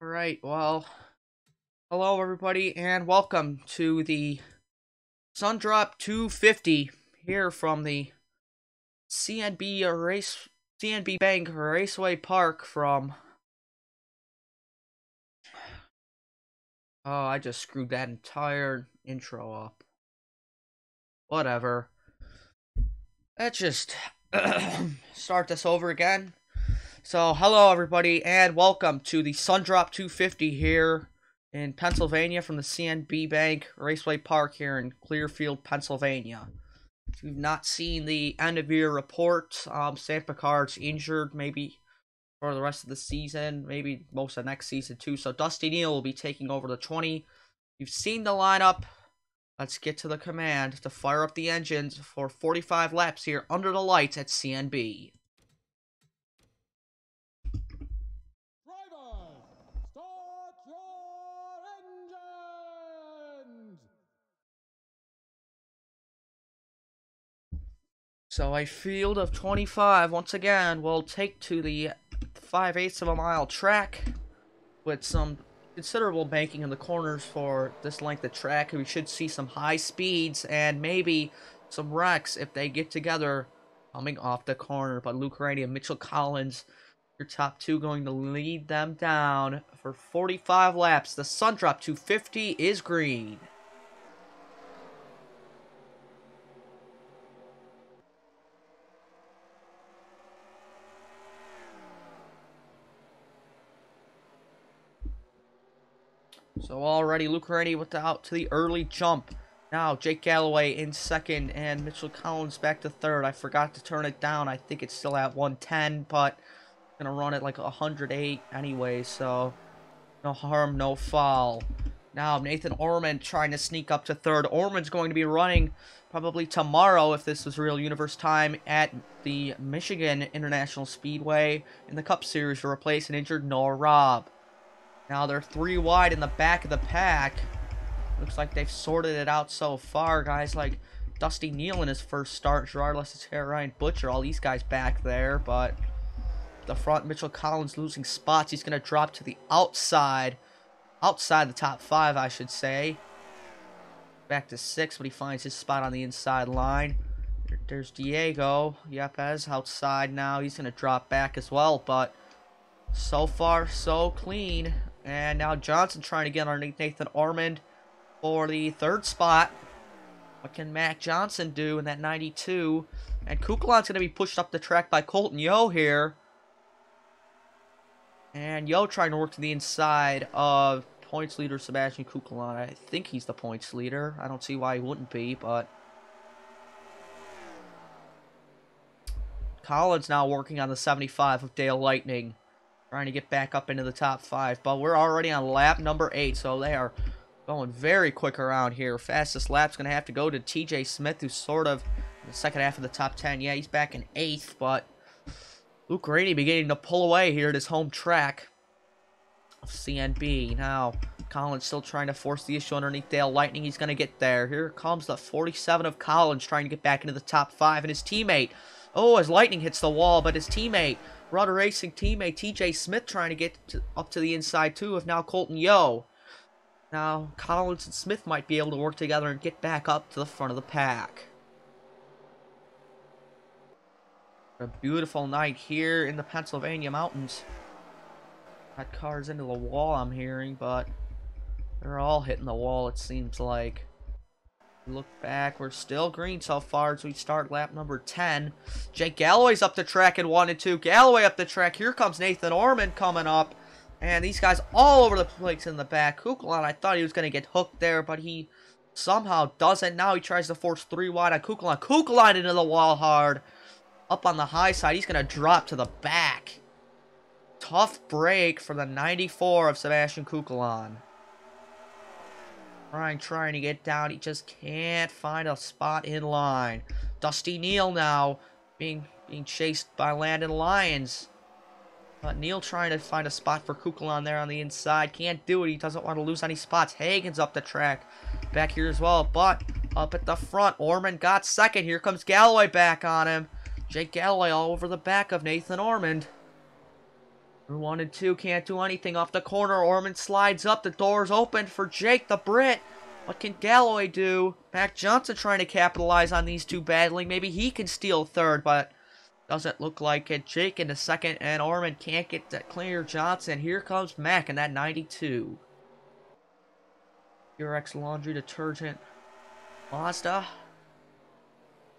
Alright, well, hello everybody, and welcome to the Sundrop 250 here from the CNB Bank Raceway Park from... Oh, I just screwed that entire intro up. Whatever. Let's just start this over again. So, hello everybody, and welcome to the Sundrop 250 here in Pennsylvania from the CNB Bank Raceway Park here in Clearfield, Pennsylvania. If you've not seen the end-of-year report, Sam Picard's injured maybe for the rest of the season, maybe most of next season too, so Dusty Neal will be taking over the 20. You've seen the lineup. Let's get to the command to fire up the engines for 45 laps here under the lights at CNB. So a field of 25 once again will take to the 5/8 of a mile track with some considerable banking in the corners for this length of track. We should see some high speeds and maybe some wrecks if they get together coming off the corner. But Luke Rainey and Mitchell Collins, your top two, going to lead them down for 45 laps. The Sundrop 250 is green. So already Luke Rainey out to the early jump. Now Jake Galloway in second and Mitchell Collins back to third. I forgot to turn it down. I think it's still at 110, but I'm gonna run it like 108 anyway, so no harm, no foul. Now Nathan Orman trying to sneak up to third. Orman's going to be running probably tomorrow, if this was real universe time, at the Michigan International Speedway in the Cup Series to replace an injured Noah Robb. Now they're 3 wide in the back of the pack. Looks like they've sorted it out so far. Guys like Dusty Neal in his first start, Gerard Lessiter, Ryan Butcher, all these guys back there. But the front, Mitchell Collins losing spots. He's going to drop to the outside the top 5, I should say. Back to 6, but he finds his spot on the inside line. There's Diego Yepes outside now. He's going to drop back as well, but so far so clean. And now Johnson trying to get underneath Nathan Ormond for the 3rd spot. What can Mac Johnson do in that 92? And Kukulon's going to be pushed up the track by Colton Yo here. And Yo trying to work to the inside of points leader Sebastian Kukulon. I think he's the points leader. I don't see why he wouldn't be, but Collins now working on the 75 of Dale Lightning, trying to get back up into the top 5, but we're already on lap number 8, so they are going very quick around here. Fastest lap's going to have to go to TJ Smith, who's sort of in the second half of the top 10. Yeah, he's back in 8th, but Luke Rainey beginning to pull away here at his home track of CNB. Now, Collins still trying to force the issue underneath Dale Lightning. He's going to get there. Here comes the 47 of Collins trying to get back into the top 5, and his teammate, oh, as Lightning hits the wall, but his teammate, Rudder Racing teammate TJ Smith, trying to get up to the inside too of now Colton Yo. Now Collins and Smith might be able to work together and get back up to the front of the pack. A beautiful night here in the Pennsylvania mountains. Got cars into the wall, I'm hearing, but they're all hitting the wall, it seems like. Look back, we're still green so far as we start lap number 10. Jake Galloway's up the track in 1 and 2. Galloway up the track. Here comes Nathan Ormond coming up. And these guys all over the place in the back. Kukulon, I thought he was going to get hooked there, but he somehow doesn't. Now he tries to force 3 wide on Kukulon. Kukulon into the wall hard. Up on the high side, he's going to drop to the back. Tough break for the 94 of Sebastian Kukulon. Trying to get down. He just can't find a spot in line. Dusty Neal now being chased by Landon Lyons. But Neal trying to find a spot for Kukulon there on the inside. Can't do it. He doesn't want to lose any spots. Hagen's up the track. Back here as well. But up at the front, Ormond got second. Here comes Galloway back on him. Jake Galloway all over the back of Nathan Ormond. 1 and 2 can't do anything off the corner. Ormond slides up. The door's open for Jake the Brit. What can Galloway do? Mac Johnson trying to capitalize on these two battling. Maybe he can steal third, but doesn't look like it. Jake into second, and Ormond can't get that clear Johnson. Here comes Mac in that 92. Purex Laundry Detergent. Mazda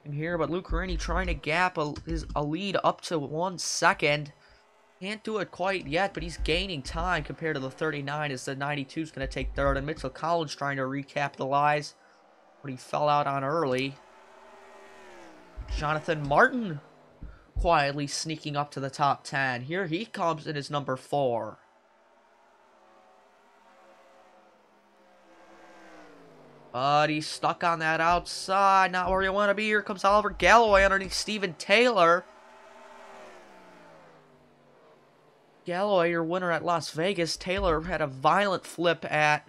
in here, but Luke Rennie trying to gap a lead up to 1 second. Can't do it quite yet, but he's gaining time compared to the 39 as the 92 is going to take third. And Mitchell Collins trying to recapitalize what he fell out on early. Jonathan Martin quietly sneaking up to the top 10. Here he comes in his number 4. But he's stuck on that outside. Not where you want to be. Here comes Oliver Galloway underneath Steven Taylor. Galloway, your winner at Las Vegas. Taylor had a violent flip at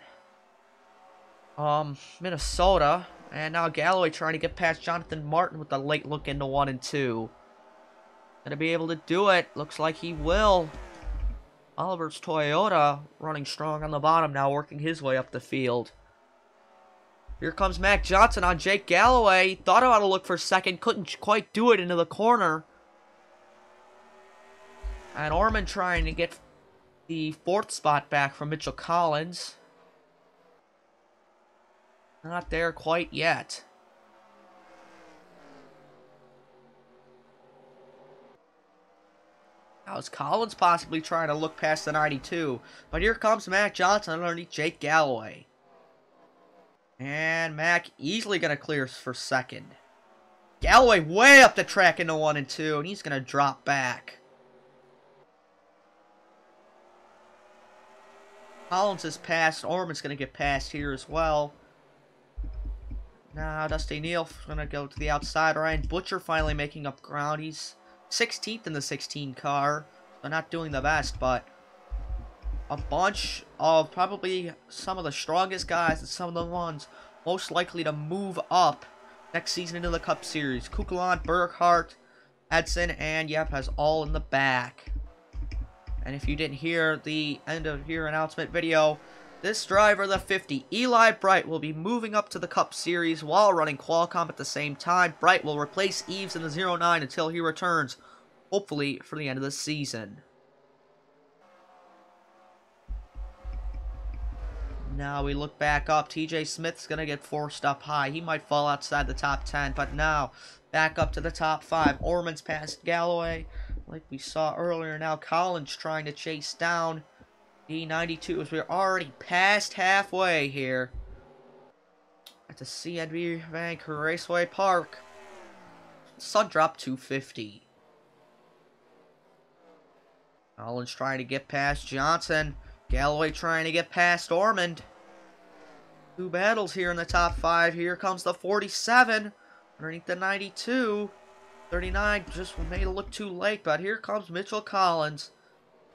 Minnesota. And now Galloway trying to get past Jonathan Martin with a late look into 1 and 2. Gonna be able to do it. Looks like he will. Oliver's Toyota running strong on the bottom now, working his way up the field. Here comes Mac Johnson on Jake Galloway. He thought about a look for second. Couldn't quite do it into the corner. And Ormond trying to get the 4th spot back from Mitchell Collins. Not there quite yet. Now is Collins possibly trying to look past the 92. But here comes Mac Johnson underneath Jake Galloway. And Mac easily going to clear for second. Galloway way up the track into 1 and 2. And he's going to drop back. Collins is passed. Ormond's going to get passed here as well. Now Dusty Neal going to go to the outside. Ryan Butcher finally making up ground. He's 16th in the 16 car. So not doing the best, but a bunch of probably some of the strongest guys and some of the ones most likely to move up next season into the Cup Series. Kukulon, Burkhart, Edson, and Yepes all in the back. And if you didn't hear the end of your announcement video, this driver, the 50, Eli Bright, will be moving up to the Cup Series while running Qualcomm at the same time. Bright will replace Eves in the 09 until he returns, hopefully for the end of the season. Now we look back up. TJ Smith's going to get forced up high. He might fall outside the top 10, but now back up to the top 5. Ormond's past Galloway, like we saw earlier. Now Collins trying to chase down the 92 as we're already past halfway here at the CNB Bank Raceway Park. Sun drop 250. Collins trying to get past Johnson. Galloway trying to get past Ormond. 2 battles here in the top 5. Here comes the 47 underneath the 92. 39 just made it look too late, but here comes Mitchell Collins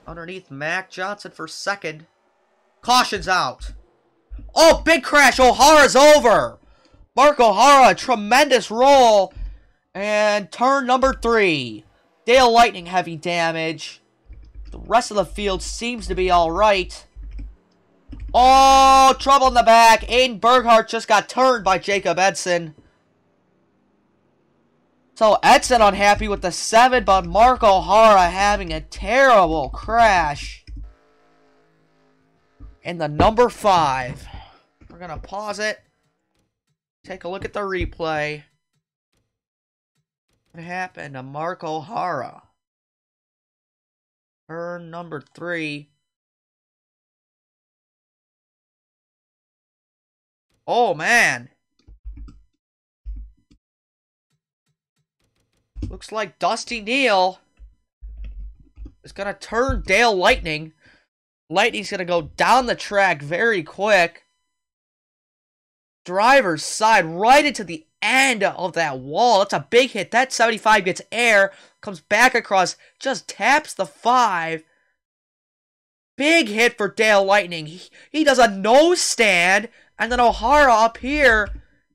underneath Mac Johnson for second. Caution's out. Oh, big crash. O'Hara's over. Mark O'Hara, tremendous roll. And turn number 3. Dale Lightning heavy damage. The rest of the field seems to be alright. Oh, trouble in the back. Aiden Burkhart just got turned by Jacob Edson. So Edson unhappy with the 7, but Mark O'Hara having a terrible crash. in the number 5. We're going to pause it. Take a look at the replay. What happened to Mark O'Hara? Turn number 3. Oh, man. Looks like Dusty Neal is going to turn Dale Lightning. Lightning's going to go down the track very quick. Driver's side right into the end of that wall. That's a big hit. That 75 gets air. Comes back across. Just taps the 5. Big hit for Dale Lightning. He does a nose stand. And then O'Hara up here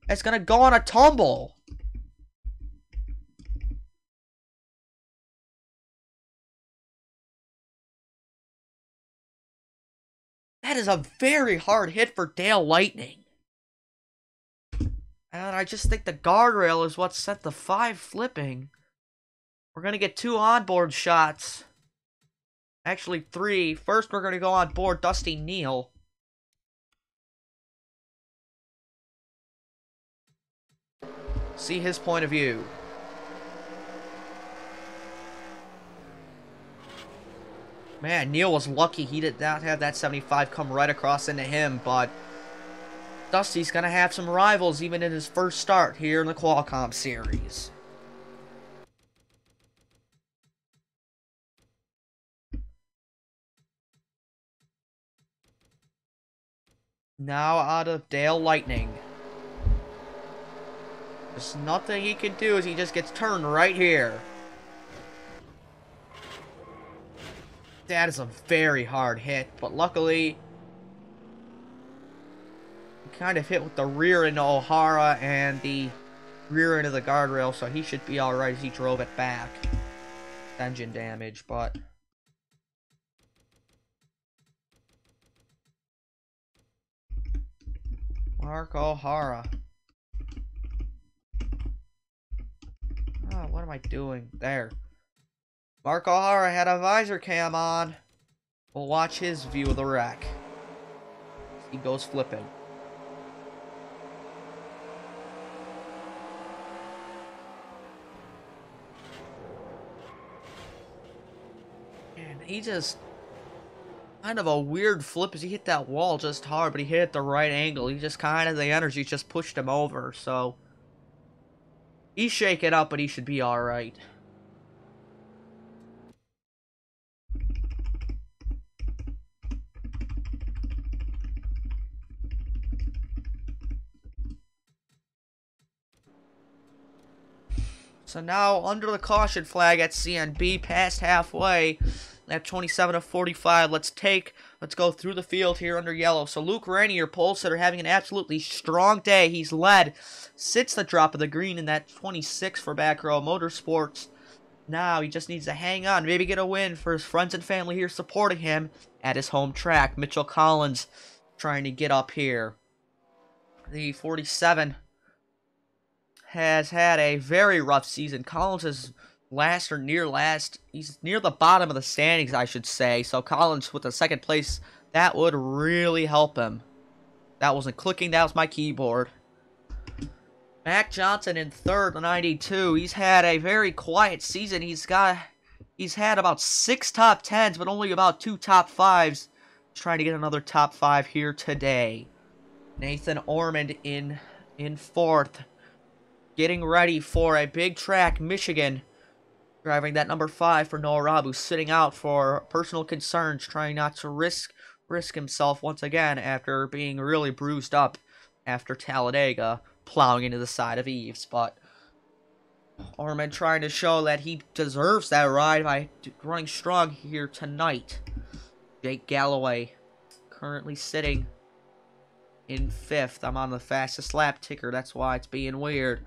is going to go on a tumble. That is a very hard hit for Dale Lightning. And I just think the guardrail is what set the 5 flipping. We're going to get 2 onboard shots. Actually, 3. First, we're going to go on board Dusty Neal. See his point of view. Man, Neal was lucky he did not have that 75 come right across into him, but Dusty's going to have some rivals even in his first start here in the Qualcomm series. Now out of Dale Lightning. There's nothing he can do as he just gets turned right here. That is a very hard hit, but luckily he kind of hit with the rear into O'Hara and the rear end of the guardrail, so he should be alright as he drove it back. Engine damage, but Mark O'Hara. Oh, what am I doing? There. Mark O'Hara had a visor cam on. We'll watch his view of the wreck. He goes flipping. And he just... kind of a weird flip as he hit that wall just hard, but he hit it at the right angle. He just kind of... the energy just pushed him over, so... he's shaken up, but he should be alright. So now, under the caution flag at CNB, past halfway, lap 27 of 45. Let's go through the field here under yellow. So Luke Rainey, your pole sitter, having an absolutely strong day. He's led, sits the drop of the green in that 26 for Back Row Motorsports. Now he just needs to hang on, maybe get a win for his friends and family here supporting him at his home track. Mitchell Collins trying to get up here. The 47 has had a very rough season. Collins is last or near last. He's near the bottom of the standings, I should say. So Collins with the second place, that would really help him. That wasn't clicking, that was my keyboard. Mac Johnson in third, the 92. He's had a very quiet season. He's had about 6 top 10s, but only about 2 top 5s. He's trying to get another top 5 here today. Nathan Ormond in fourth. Getting ready for a big track, Michigan. Driving that number 5 for Noah Robb, who's sitting out for personal concerns, trying not to risk himself once again after being really bruised up after Talladega, plowing into the side of Eves. But Ormond trying to show that he deserves that ride by running strong here tonight. Jake Galloway currently sitting in 5th. I'm on the fastest lap ticker, that's why it's being weird.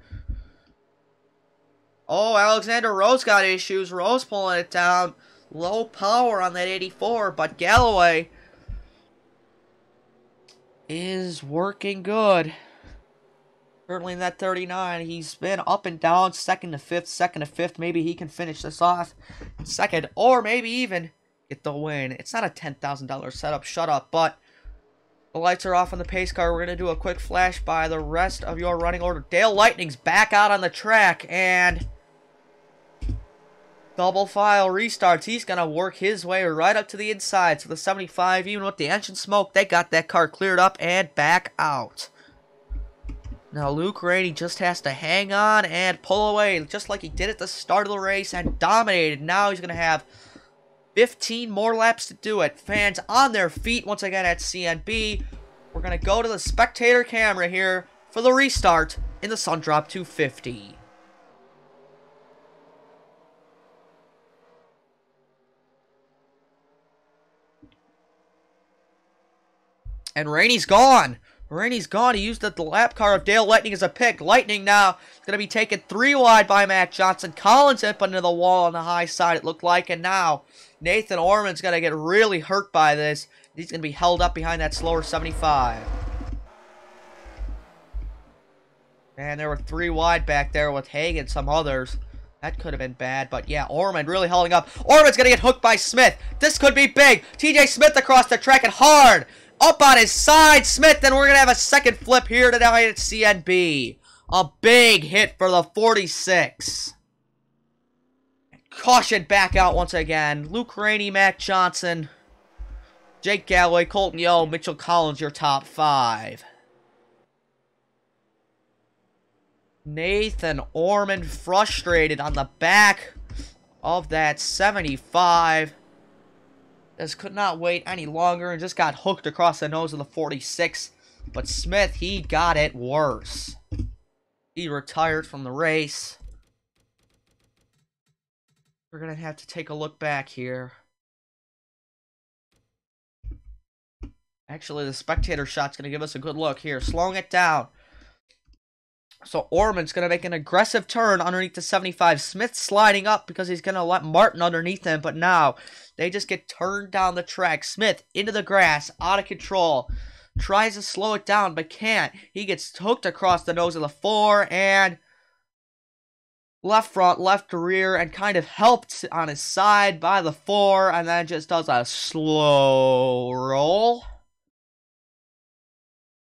Oh, Alexander Rose got issues. Rose pulling it down. Low power on that 84, but Galloway is working good. Currently in that 39. He's been up and down, second to fifth. Maybe he can finish this off second, or maybe even get the win. It's not a $10,000 setup, shut up, but The lights are off on the pace car. We're going to do a quick flash by the rest of your running order. Dale Lightning's back out on the track, and double file restarts. He's going to work his way right up to the inside. So the 75, even with the engine smoke, they got that car cleared up and back out. Now Luke Rainey just has to hang on and pull away, just like he did at the start of the race and dominated. Now he's going to have 15 more laps to do it. Fans on their feet once again at CNB. We're going to go to the spectator camera here for the restart in the Sundrop 250. And Rainey's gone. Rainey's gone. He used the lap car of Dale Lightning as a pick. Lightning now is going to be taken 3 wide by Matt Johnson. Collins up into the wall on the high side, it looked like. And now Nathan Orman's going to get really hurt by this. He's going to be held up behind that slower 75. And there were 3 wide back there with Haig and some others. That could have been bad, but yeah, Orman really holding up. Orman's going to get hooked by Smith. This could be big. TJ Smith across the track and hard. Up on his side, Smith, and we're going to have a second flip here tonight at CNB. A big hit for the 46. Caution back out once again. Luke Rainey, Matt Johnson, Jake Galloway, Colton Yo, Mitchell Collins, your top 5. Nathan Orman frustrated on the back of that 75. Just could not wait any longer and just got hooked across the nose of the 46. But Smith, he got it worse. He retired from the race. We're going to have to take a look back here. Actually, the spectator shot's going to give us a good look here. Slowing it down. So Orman's going to make an aggressive turn underneath the 75. Smith sliding up because he's going to let Martin underneath him. But now they just get turned down the track. Smith into the grass, out of control. Tries to slow it down, but can't. He gets hooked across the nose of the 4 and left front, left rear, and kind of helped on his side by the 4. And then just does a slow roll.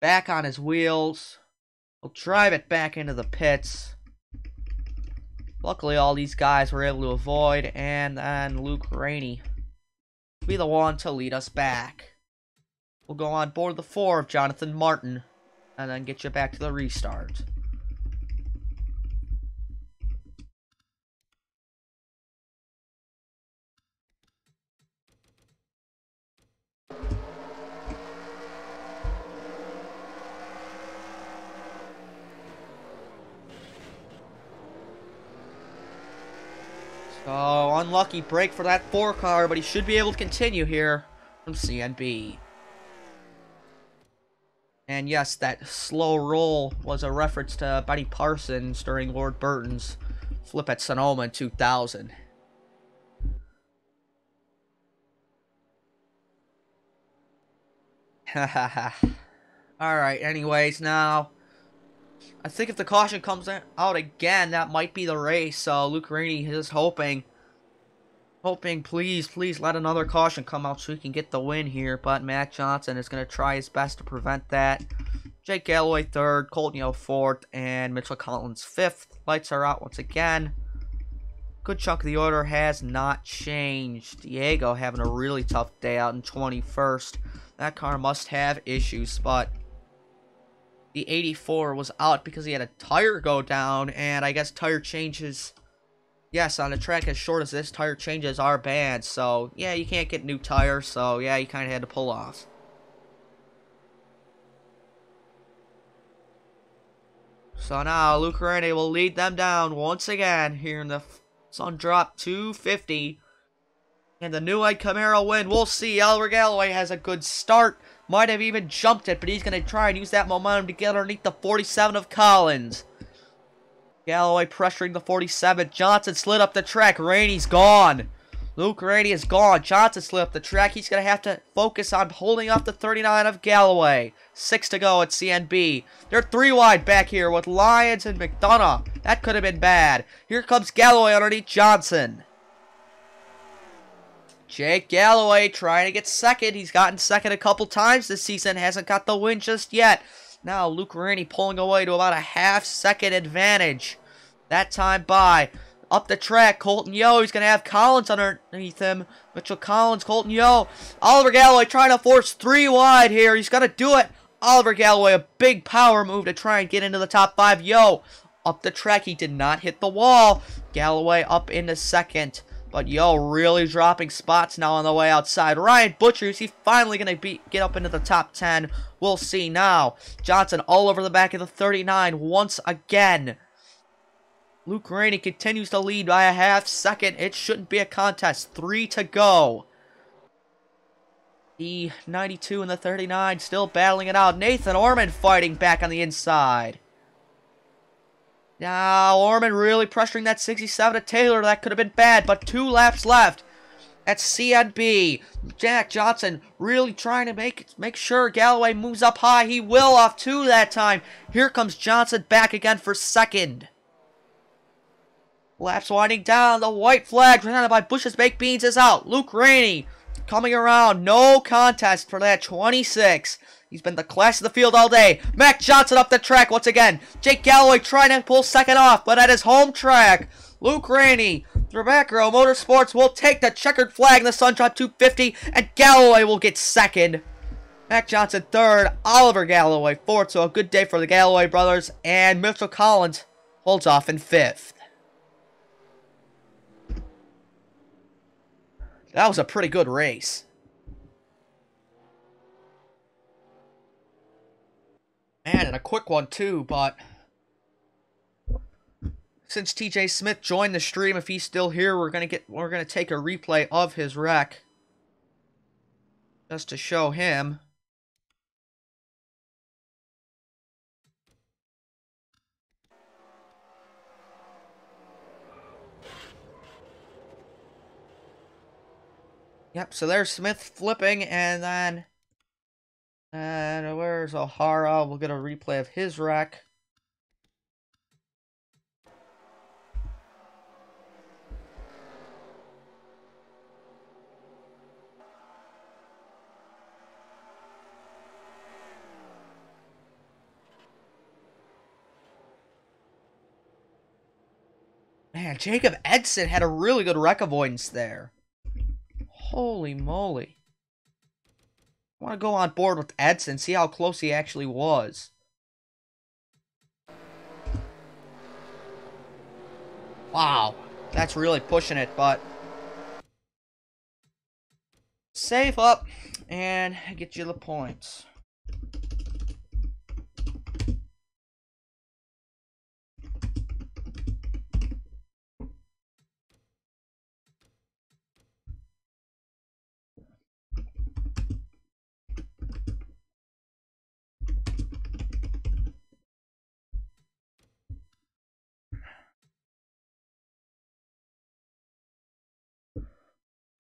Back on his wheels. He'll drive it back into the pits. Luckily, all these guys were able to avoid, and then Luke Rainey will be the one to lead us back. We'll go on board the 4 of Jonathan Martin, and then get you back to the restart. So, unlucky break for that 4 car, but he should be able to continue here from CNB. And yes, that slow roll was a reference to Benny Parsons during Lord Burton's flip at Sonoma in 2000. Alright, anyways, now I think if the caution comes out again, that might be the race. So Luke Rainey is hoping, please let another caution come out so he can get the win here. But Matt Johnson is going to try his best to prevent that. Jake Galloway 3rd, Colton Yo 4th, and Mitchell Collins 5th. Lights are out once again. Good chunk of the order has not changed. Diego having a really tough day out in 21st. That car must have issues, but the 84 was out because he had a tire go down, and I guess tire changes, yes, on a track as short as this, tire changes are bad, so yeah, you can't get new tires, so yeah, you kind of had to pull off. So now Luke Rainey will lead them down once again here in the Sundrop 250. And the new Ed Camaro win. We'll see. Elmer Galloway has a good start. Might have even jumped it, but he's going to try and use that momentum to get underneath the 47 of Collins. Galloway pressuring the 47. Johnson slid up the track. Rainey's gone. Luke Rainey is gone. Johnson slid up the track. He's going to have to focus on holding off the 39 of Galloway. 6 to go at CNB. They're 3 wide back here with Lyons and McDonough. That could have been bad. Here comes Galloway underneath Johnson. Jake Galloway trying to get second. He's gotten second a couple times this season. Hasn't got the win just yet. Now Luke Rainey pulling away to about a half-second advantage. That time by. Up the track, Colton Yo. He's going to have Collins underneath him. Mitchell Collins, Colton Yo. Oliver Galloway trying to force 3 wide here. He's going to do it. Oliver Galloway, a big power move to try and get into the top 5. Yo, up the track. He did not hit the wall. Galloway up into second. But Yo really dropping spots now on the way outside. Ryan Butcher, is he finally going to get up into the top 10? We'll see now. Johnson all over the back of the 39 once again. Luke Rainey continues to lead by a half-second. It shouldn't be a contest. 3 to go. The 92 and the 39 still battling it out. Nathan Orman fighting back on the inside. Now, Orman really pressuring that 67 to Taylor. That could have been bad, but 2 laps left. At CNB. Jack Johnson really trying to make sure Galloway moves up high. He will off 2 that time. Here comes Johnson back again for second. Laps winding down. The white flag presented by Bush's Baked Beans is out. Luke Rainey coming around. No contest for that 26. He's been the class of the field all day. Mac Johnson up the track once again. Jake Galloway trying to pull second off, but at his home track, Luke Rainey, Rebecca Motorsports will take the checkered flag in the Sunshot 250, and Galloway will get second. Mac Johnson third, Oliver Galloway fourth, so a good day for the Galloway brothers, and Mitchell Collins holds off in fifth. That was a pretty good race. Man, and a quick one too, but since TJ Smith joined the stream, if he's still here, we're gonna take a replay of his wreck just to show him. Yep, so there's Smith flipping, and then where's O'Hara? We'll get a replay of his wreck. Man, Jacob Edson had a really good wreck avoidance there. Holy moly. I want to go on board with Edson, see how close he actually was. Wow, that's really pushing it, but save up and get you the points.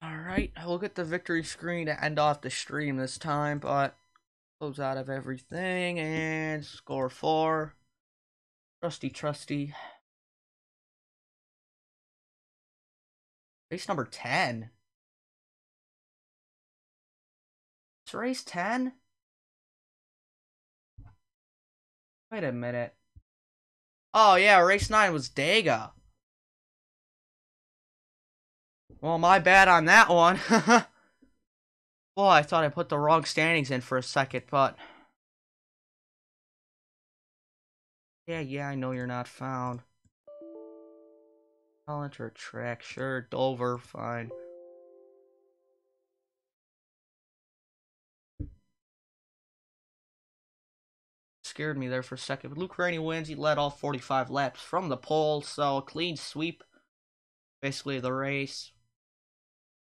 Alright, I'll look at the victory screen to end off the stream this time, but close out of everything and score 4. Trusty. Race number 10. It's race 10? Wait a minute. Oh yeah, race 9 was Dega. Well, my bad on that one. Well, I thought I put the wrong standings in for a second, but yeah, I know you're not found. I'll enter a track, sure. Dover, fine. Scared me there for a second. But Luke Rainey wins. He led all 45 laps from the pole, so a clean sweep, basically, the race.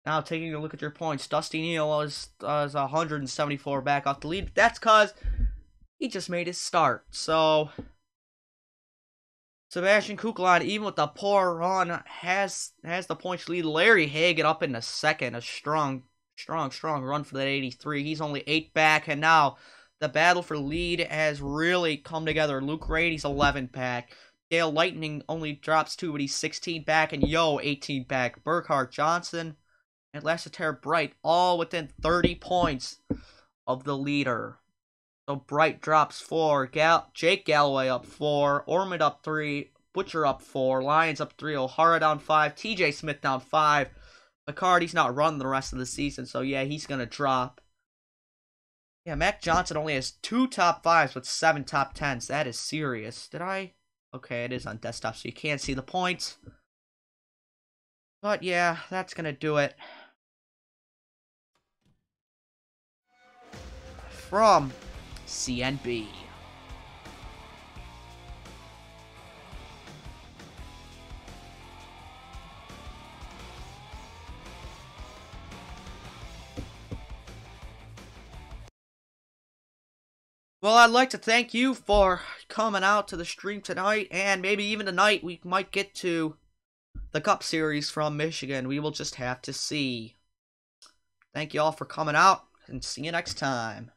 Now, taking a look at your points, Dusty Neal was 174 back off the lead. That's because he just made his start. So, Sebastian Kuklon, even with the poor run, has the points lead. Larry Hagan up in the second. A strong run for that 83. He's only 8 back, and now the battle for lead has really come together. Luke Rainey's 11 back. Dale Lightning only drops 2, but he's 16 back, and Yo 18 back. Burkhart Johnson and Lassiter Bright all within 30 points of the leader. So Bright drops 4, Jake Galloway up 4, Ormond up 3, Butcher up 4, Lyons up 3, O'Hara down 5, TJ Smith down 5. McCarty's not running the rest of the season, so yeah, he's going to drop. Yeah, Mac Johnson only has 2 top 5s with 7 top 10s. That is serious. Did I? Okay, it is on desktop, so you can't see the points. But yeah, that's going to do it. From CNB. Well, I'd like to thank you for coming out to the stream tonight, and maybe even tonight we might get to the Cup Series from Michigan. We will just have to see. Thank you all for coming out, and see you next time.